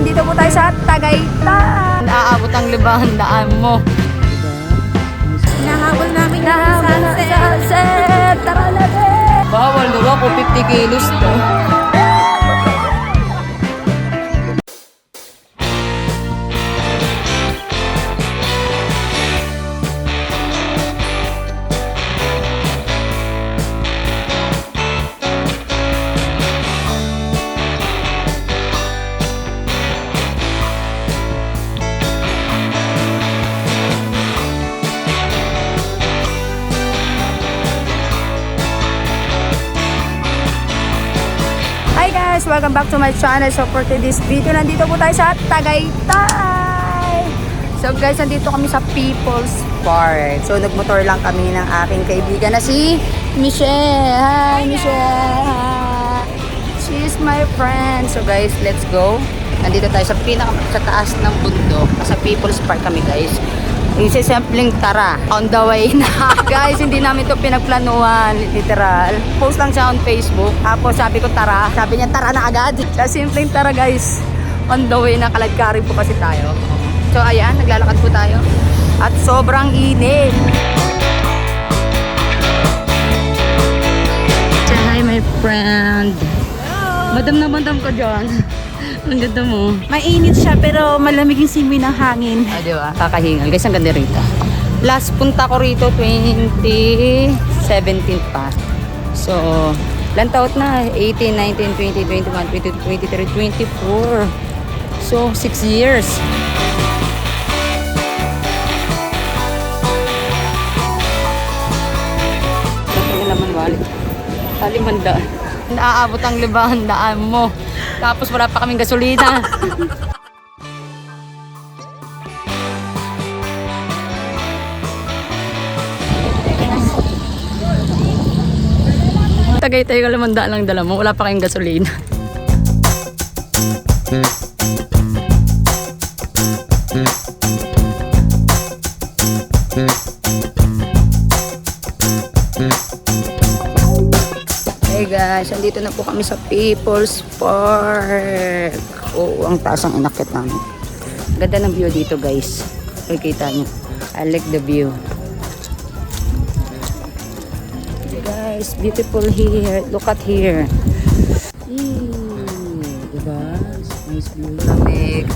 nandito po tayo sa Tagaytay. Naaabot ang libahandaan mo. Nahabol namin yung sunset. Tara na din. Bawal daw ako 50 kilos to. Hi guys! Welcome back to my channel. So for today's video, nandito po tayo sa Tagaytay. So guys, nandito kami sa People's Park. So nagmotor lang kami ng aking kaibigan na si Michelle. Hi Michelle! Hi. She's my friend. So guys, let's go. Nandito tayo sa sa taas ng bundok. Sa People's Park kami guys. Isisimpleng tara. On the way na. Guys, hindi namin to pinagplanuhan. Literal. Post lang siya on Facebook. Tapos sabi ko tara. Sabi niya tara na agad. Sa simpleng tara guys. On the way na, Kaladkari po kasi tayo. So ayan, naglalakad po tayo. At sobrang init. Say hi my friend. Madam na madam ka dyan. Ang ganda mo. Mainit siya pero malamig yung simoy ng hangin. Ah, di ba? Kakahingal. Guys, ang ganda rito. Last punta ko rito, 2017 pa. So, ilang taon na? 18, 19, 20, 21, 22, 23, 24. So, 6 years. Ito naman wallet. Talimandaan. Naaabot ang libahandaan mo. Tapos wala pa kaming gasolina. Tagaytay ka lamandaan lang dala mo. Wala pa kayong gasolina. Hey guys, andito na po kami sa People's Park. Oo, ang taas ang inakit namin. Ganda ng view dito guys. Makikita nyo. I like the view. Guys, beautiful here. Look at here. Diba? Nice view. Lamig.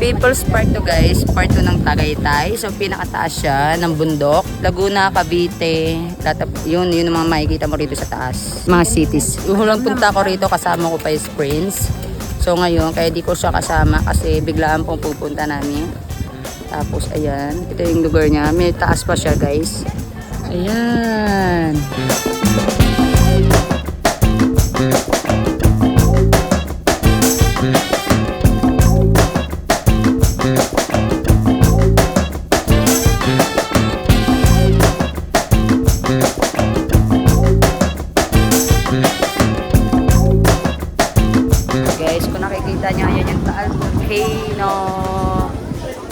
People's Park to guys. Part 2 ng Tagaytay. So pinakataas siya ng bundok. Laguna, Cavite. Yun yung mga makikita mo rito sa taas. Mga cities. Hulang punta ko rito kasama ko pa is Prince. So ngayon, kaya di ko siya kasama kasi biglaan pong pupunta namin. Tapos ayan. Ito yung lugar niya. May taas pa siya guys. Ayan. Guys, kung nakikita nyo, ayan yung Taal Volcano.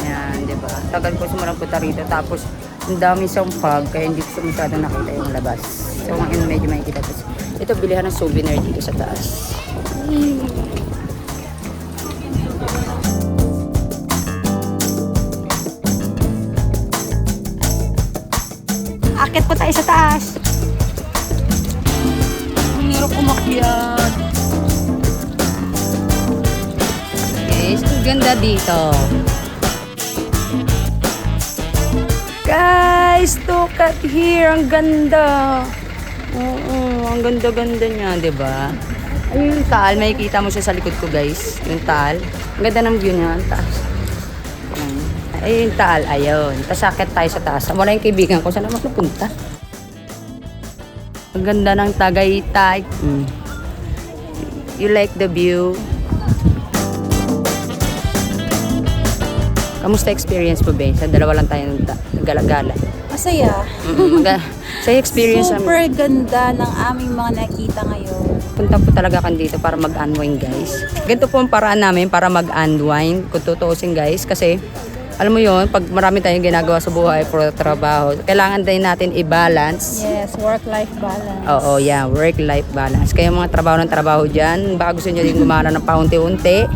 Ayan, diba? Tagal ko sumulang punta rito. Tapos, ang dami sampag, kaya hindi ko masyado nakita yung labas. So, ngayon medyo makikita ko. Ito, bilihan ng souvenir dito sa taas. Akit po tayo sa taas. Ang hirap umakyat. Guys, ang ganda dito. Guys, look at here. Ang ganda. Oo, ang ganda-ganda niya, diba? Ayun yung taal. Makikita mo siya sa likod ko, guys. Yung taal. Ang ganda ng view niya. Ang taas. Ayun yung taal. Ayun. Tapos sakit tayo sa taas. Wala yung kaibigan ko. Saan naman napunta? Ang ganda ng Tagaytay. You like the view? Kamusta experience mo, Ben? Sa dalawa lang tayo naggalagala. Masaya. Sa experience Super ganda ng aming mga nakita ngayon. punta po talaga kan dito para mag-unwind guys. Ganito po ang paraan namin para mag-unwind kung tutuusin guys. Kasi alam mo yon, pag marami tayong ginagawa sa buhay for trabaho, kailangan din natin i-balance. Yes, work-life balance. Oo, yeah, work-life balance. Kaya mga trabaho ng trabaho dyan, baka gusto nyo din gumana ng paunti-unti,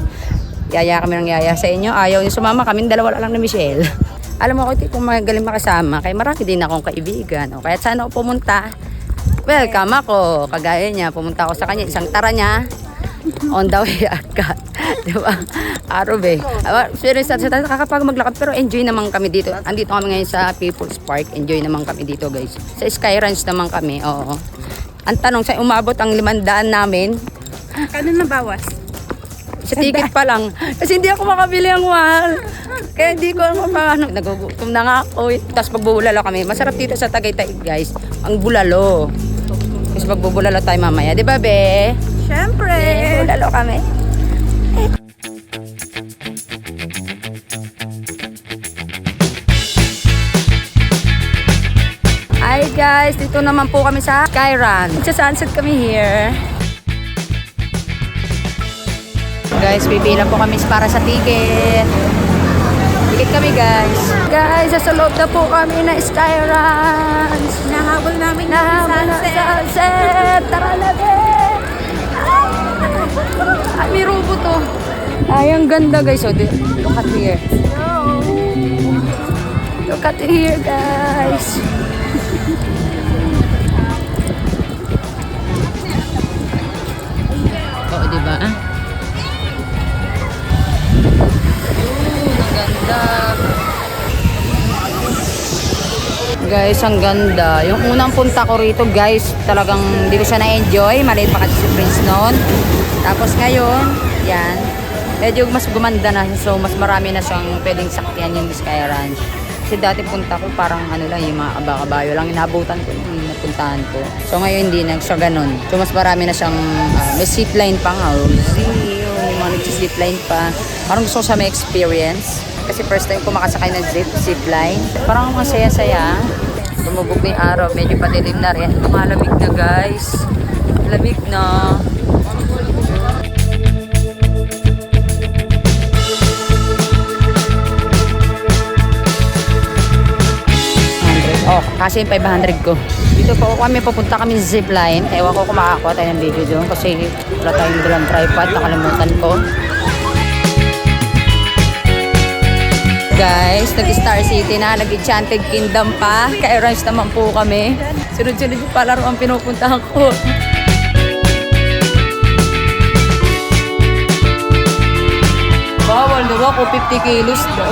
Yaya kami ng yaya sa inyo. Ayaw niyo sumama. Kaming dalawa lang ni Michelle. Alam mo ako, kung magaling makasama, kaya marami din akong kaibigan. O, kaya sana ako pumunta. Welcome ako. Kagaya niya, pumunta ako sa kanya. Isang tara niya. On the way agad. Diba? Arobe. Serious sa kakapag maglakad. Pero enjoy naman kami dito. Andito kami ngayon sa People's Park. Enjoy naman kami dito, guys. Sa Sky Ranch naman kami. Oo. Ang tanong, sa umabot ang 500 namin. Kano na bawas? Sa ticket pa lang. Kasi hindi ako makabili ang mahal. Kaya hindi ko paano. Nagugutom na nga ako. Tapos pagbubulalo kami. Masarap dito sa Tagaytay, guys. Ang bulalo. Kasi pagbubulalo tayo mamaya. Di ba, be? Siyempre. Bulalo kami. Hi guys, dito naman po kami sa Sky Ranch. Sa sunset kami here. Guys, pipila po kami para sa ticket. Ticket kami guys. Guys, sa loob na po kami na Sky Ranch. Nahabol namin Nahabol na sunset. Tara na din. Ay, may robot to. Ay, ang ganda guys. Oh, look at here. Look at here guys. Oo, diba? Ang ganda. Guys, ang ganda. Yung unang punta ko rito, guys, talagang hindi ko siya na-enjoy. Maliit pa kasi si Prince noon. Tapos ngayon, yan. Medyo mas gumanda na. So, mas marami na siyang pwedeng sakyan yung Sky Ranch. Kasi dati punta ko parang ano lang, yung mga kabakabayo lang. Inabutan ko yung napuntahan ko. So, ngayon hindi na siya ganun. So, mas marami na siyang, may zipline pa nga. Yung mga nag-zipline pa. Parang gusto ko siya may experience. Kasi first time ko makasakay ng zipline. Parang masaya-saya. Lumubog na yung araw. Medyo patilim na rin. Malamig na guys. Lamig na. Oh, kasi yung 500 ko. Dito po kami, pupunta kami sa zipline. Ewan ko kung makakuha tayo ng video doon kasi wala tayong dalang tripod. Nakalimutan ko. Guys, nag-Star City na, nag-Enchanted Kingdom pa. Kaya ranch naman po kami. Sunod-sunod yung palaro ang pinupuntahan ko. Bawal daw ako, 50 kilos daw.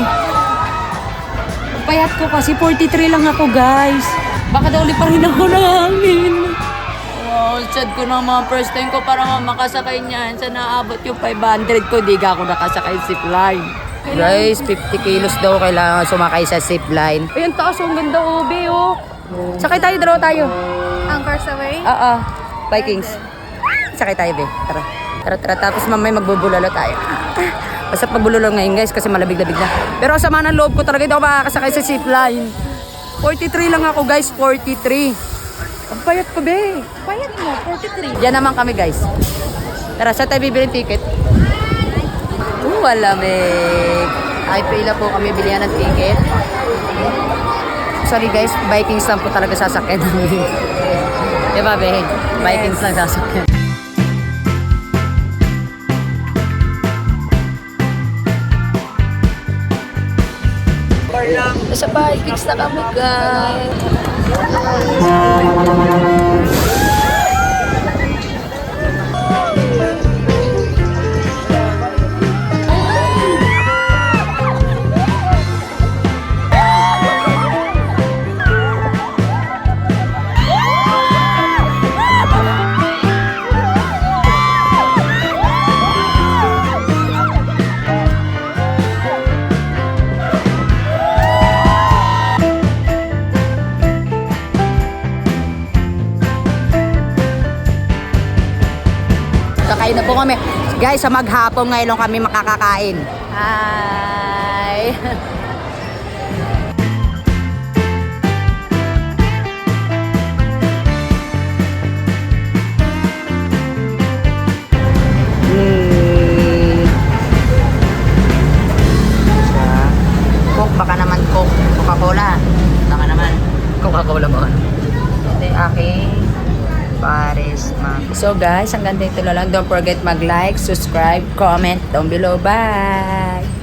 Payat ko kasi 43 lang ako, guys. Baka daw ulit pa rin ako ng hangin. Wow, sad ko na mga first time ko para makasakay niyan. Sa naabot yung 500 ko, di ka ako nakasakay zipline. Guys, 50 kilos daw kailangan sumakay sa zipline. Ayun, taas ang ganda, Obe, oh. Sakay tayo, dalawa tayo. Anchors away? Oo, Vikings. Sakay tayo, be. Tara. Tara, tara. Tapos mamay magbubulalo tayo. Basta pagbulalo ngayon, guys, kasi malabig-labig na. Pero sa sama ng loob ko talaga, hindi ako makakasakay sa zipline. 43 lang ako, guys. 43. Ang payat ko, be. Payat mo, 43. Yan naman kami, guys. Tara, saan tayo bibili ng ticket? Malamig. Ay, pila po kami bilihan ng ticket. Sorry, guys. Vikings lang po talaga sasakyan namin. Diba, be? Vikings lang sasakyan. Nasa Vikings na kami, guys. Kakain na po kami. Guys, sa maghapon ngayon lang kami makakakain. Hi! Coke, baka naman Coke. Coca-Cola. Baka naman. Coca-Cola mo. Ito yung aking Paris Max. So guys, hanggang dito na lang. Don't forget mag-like, subscribe, comment down below. Bye!